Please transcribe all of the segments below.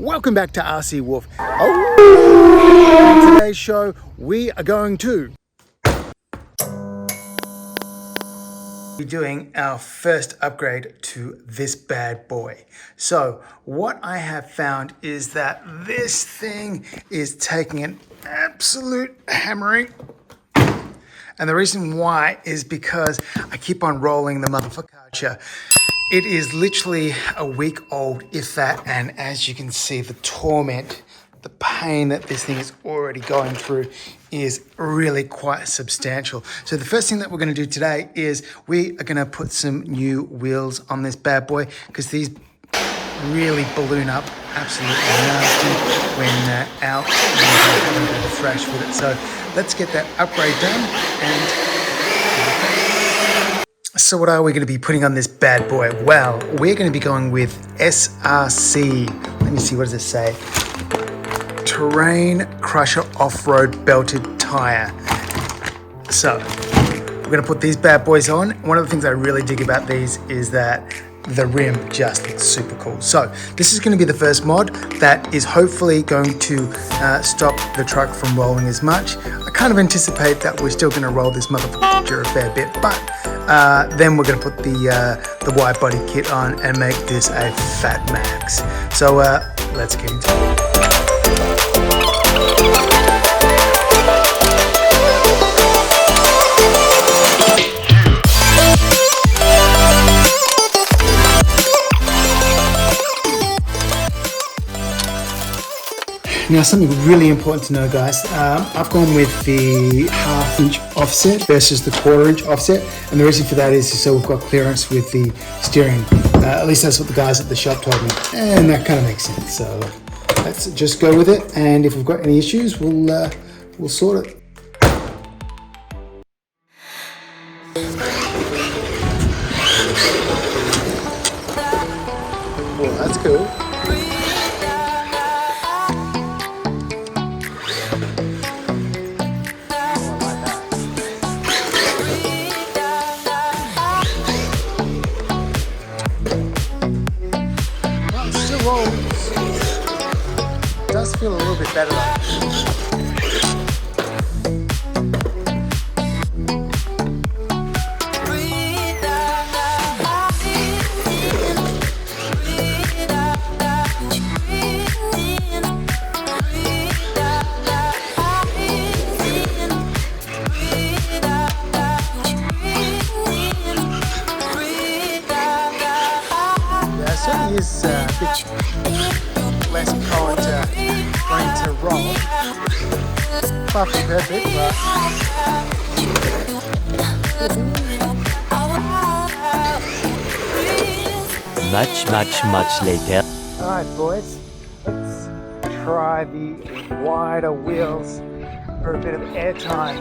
Welcome back to RC Wolf. On today's show, we are going to be doing our first upgrade to this bad boy. So what I have found is that this thing is taking an absolute hammering. And the reason why is because I keep on rolling the motherfucker. It is literally a week old, if that, and as you can see, the torment, the pain that this thing is already going through is really quite substantial. So the first thing that we're going to do today is we are going to put some new wheels on this bad boy because these really balloon up absolutely nasty when out and having a bit of a thrash with it. So let's get that upgrade done. And so what are we going to be putting on this bad boy? Well, we're going to be going with SRC. Let me see, what does it say? Terrain Crusher Off-Road Belted Tire. So we're going to put these bad boys on. One of the things I really dig about these is that the rim just looks super cool. So this is going to be the first mod that is hopefully going to stop the truck from rolling as much. I kind of anticipate that we're still going to roll this motherfucker a fair bit, but then we're going to put the wide body kit on and make this a fat max. So let's get into it. Now, something really important to know, guys, I've gone with the 1/2 inch offset versus the 1/4 inch offset, and the reason for that is so we've got clearance with the steering. At least that's what the guys at the shop told me, and that kind of makes sense. So let's just go with it, and if we've got any issues, we'll sort it. Well, that's cool. It does feel a little bit better though. Yeah, it certainly is a bit less prone to going to roll. Far from perfect, but much later. Alright boys, let's try the wider wheels for a bit of air time.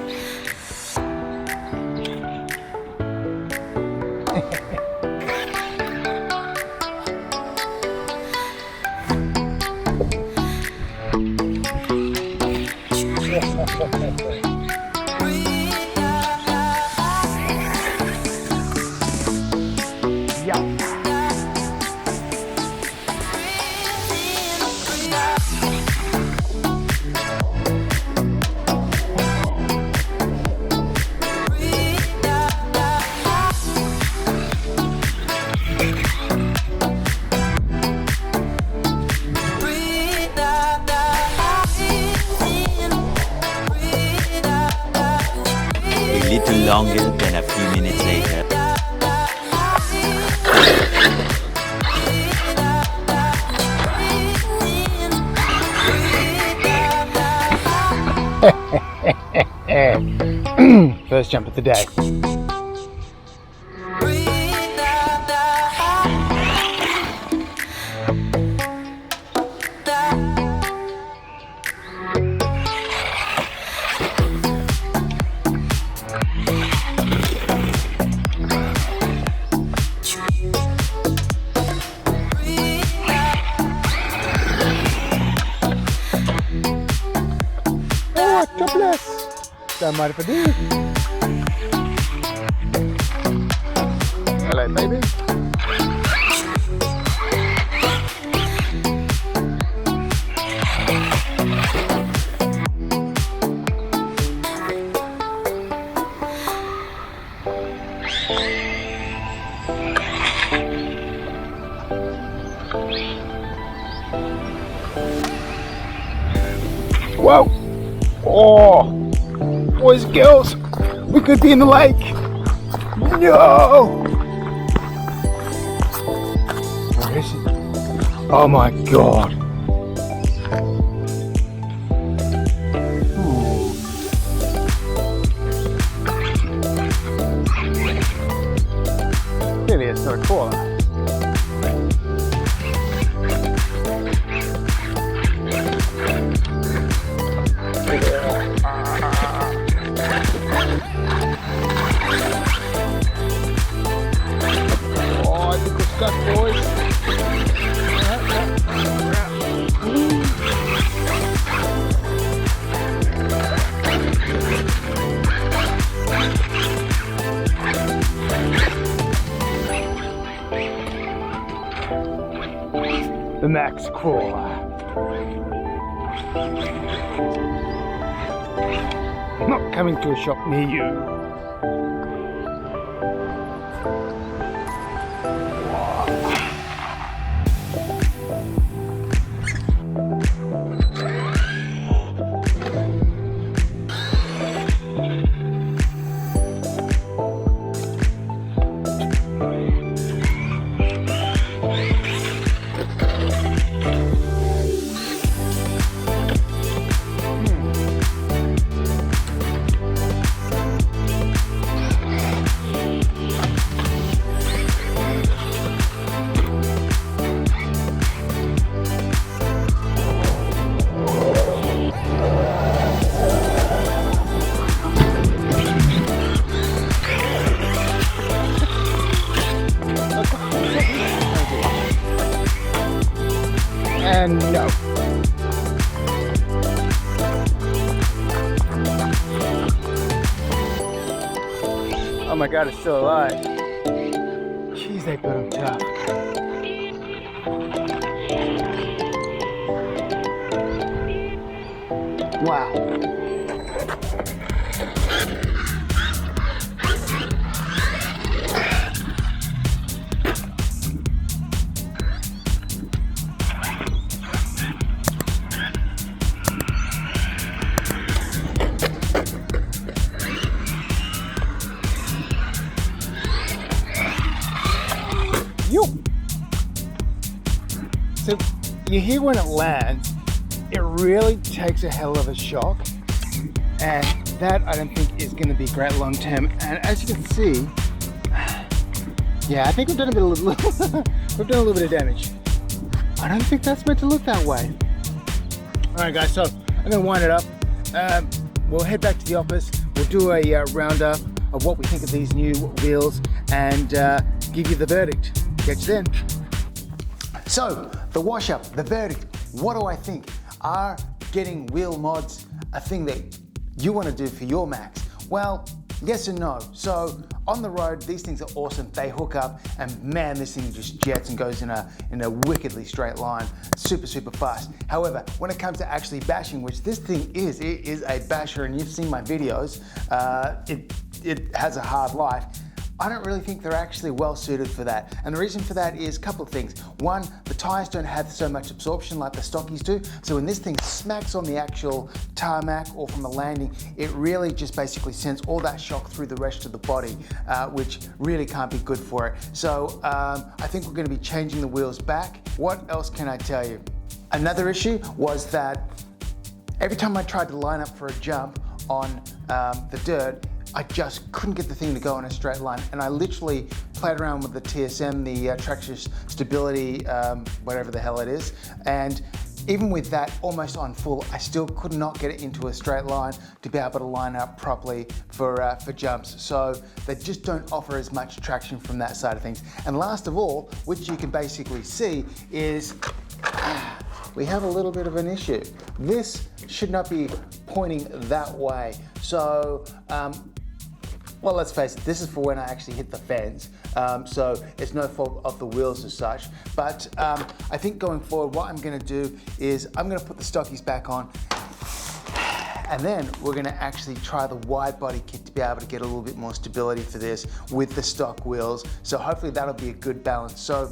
A little longer than a few minutes later. First jump of the day. Oh, jobless! Don't mind if I do. Hello, baby. Whoa! Oh! Boys and girls, we could be in the lake! No! Where is it? Oh my god! Clearly it's not a crawler. Oh, I think we're stuck, boys. The Max Crawler. Not coming to a shop near you. And no. Oh my god, it's still alive. Jeez, they put him tough. Wow. So you hear when it lands, it really takes a hell of a shock, and that I don't think is going to be great long term. And as you can see, yeah, I think we've done a little bit of damage. I don't think that's meant to look that way. All right, guys, so I'm going to wind it up. We'll head back to the office. We'll do a roundup of what we think of these new wheels and give you the verdict. Catch you then. So, the wash up, the verdict, what do I think? Are getting wheel mods a thing that you want to do for your Max? Well, yes and no. So, on the road, these things are awesome. They hook up and man, this thing just jets and goes in a wickedly straight line, super, super fast. However, when it comes to actually bashing, which this thing is, it is a basher, and you've seen my videos, it has a hard life. I don't really think they're actually well suited for that. And the reason for that is a couple of things. One, the tires don't have so much absorption like the stockies do. So when this thing smacks on the actual tarmac or from a landing, it really just basically sends all that shock through the rest of the body, which really can't be good for it. So I think we're gonna be changing the wheels back. What else can I tell you? Another issue was that every time I tried to line up for a jump on the dirt, I just couldn't get the thing to go in a straight line, and I literally played around with the TSM, the Traxxas Stability, whatever the hell it is, and even with that almost on full, I still could not get it into a straight line to be able to line up properly for jumps. So they just don't offer as much traction from that side of things. And last of all, which you can basically see, is we have a little bit of an issue. This should not be pointing that way. So, well, let's face it, this is for when I actually hit the fence. So it's no fault of the wheels as such. But I think going forward, what I'm gonna do is I'm gonna put the stockies back on And then we're gonna actually try the wide body kit to be able to get a little bit more stability for this with the stock wheels. So hopefully that'll be a good balance. So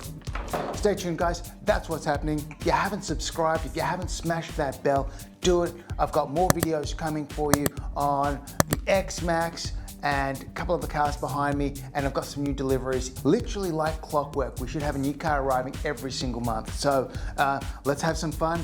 stay tuned, guys. That's what's happening. If you haven't subscribed, if you haven't smashed that bell, do it. I've got more videos coming for you on the X Max and a couple of the cars behind me, and I've got some new deliveries, literally like clockwork. We should have a new car arriving every single month. So let's have some fun.